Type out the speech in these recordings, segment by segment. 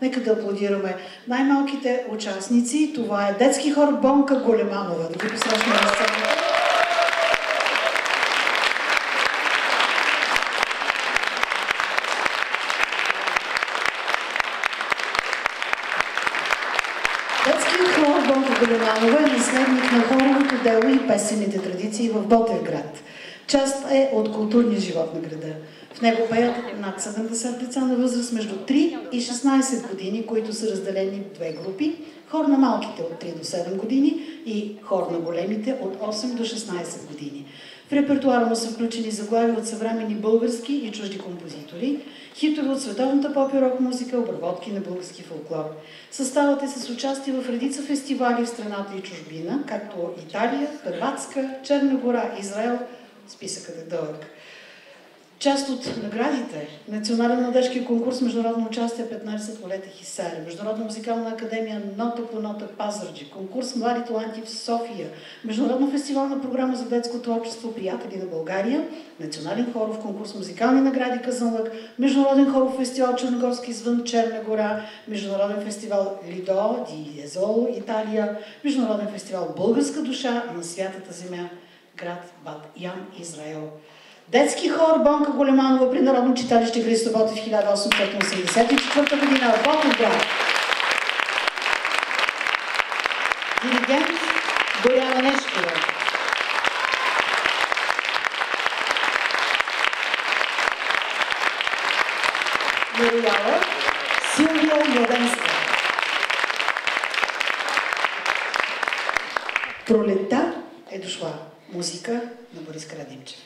Нека да аплодираме най-малките участници. Това е детски хор Бонка Големанова. Да ги посрещнем на сцената. Детският хор Бонка Големанова е наследник на хоровото дело и песенните традиции в Ботевград. Част е от културния живот на града. В него пеят над 70 деца на възраст между 3 и 16 години, които са разделени в две групи. Хор на малките от 3 до 7 години и хор на големите от 8 до 16 години. В репертуара му са включени заглавия от съвременни български и чужди композитори, хитове от световната поп и рок музика, обработки на български фолклор. Съставът е с участие в редица фестивали в страната и чужбина, както Италия, Хърватска, Черна гора, Израел. Списъкът е дълъг. Част от наградите: Национален младежки конкурс Международно участие 15 полета Хисар, Международна музикална академия Нота по нота Пазарджик, конкурс Млади таланти в София, Международна фестивална програма за детско творчество Приятели на България, Национален хоров конкурс Музикални награди Казанлък, Международен хоров фестивал Черногорски извън Черна гора, Международен фестивал Лидо ди Езоло, Италия, Международен фестивал Българска душа на Святата земя, град Бат Ян, Израел. Детски хор Бонка Големанова при Народно читалище Христо Ботев 1884 година в Ботевград. Диригент Боряна Нешкова. Мирояла Силвия Младенска. Пролетта е дошла. Музика на Борис Карадимчев.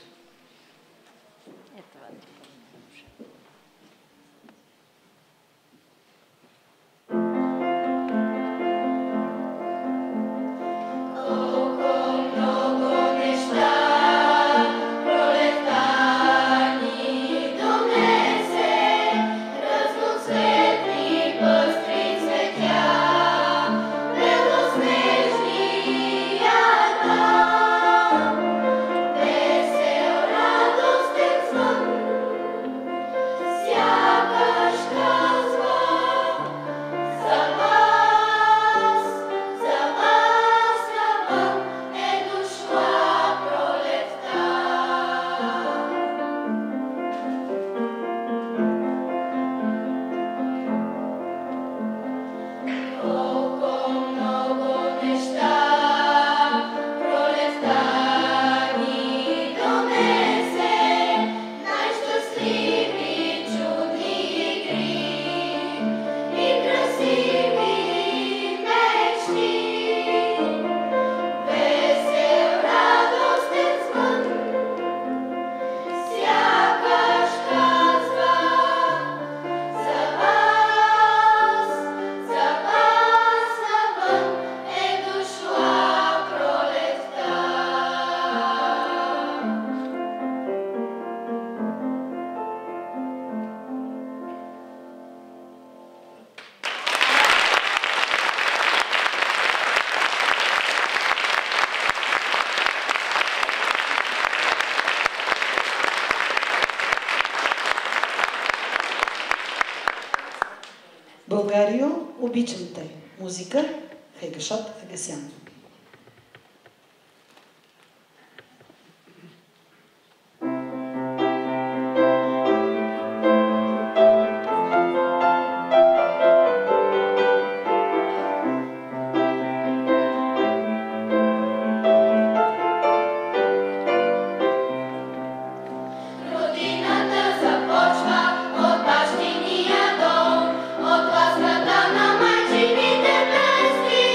Българио, обичам те. Музика Хегашот Агасян. От ласката на майчините песни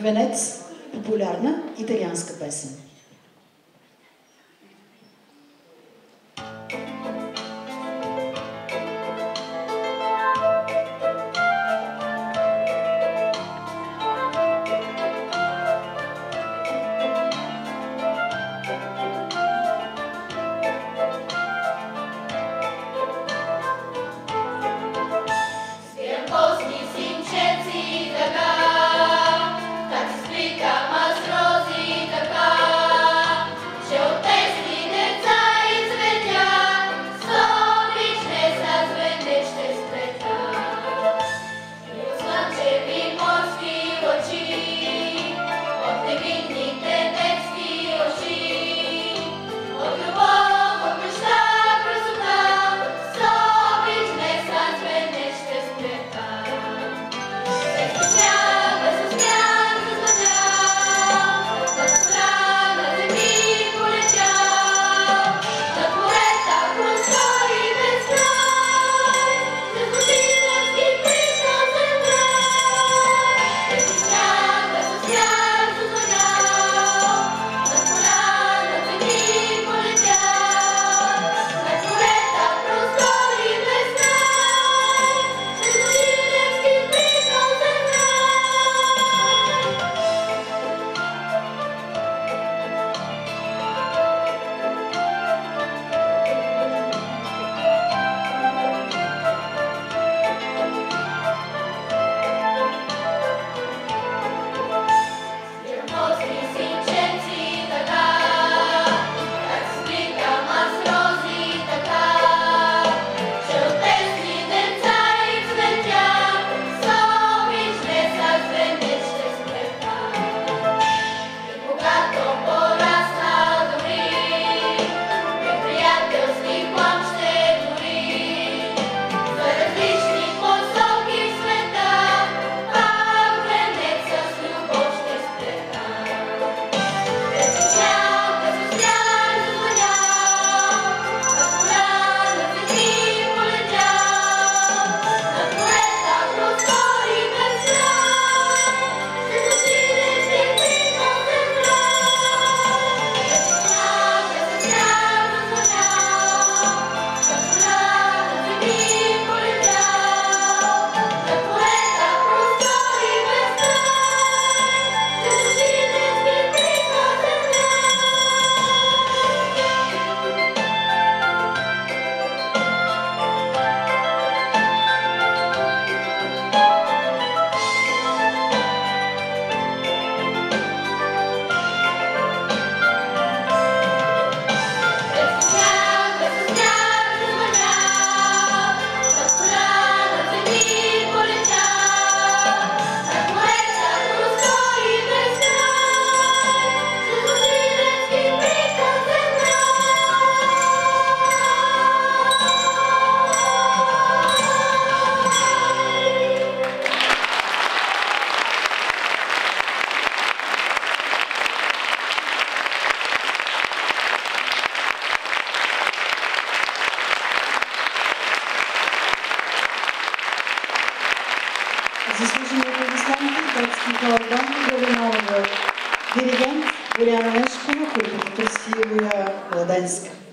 Венец, популярна италианска песен. Заслужени аплодисменти, детски хор Донка Галинова, диригент Боряна Лешкова, който Красивия Младенска.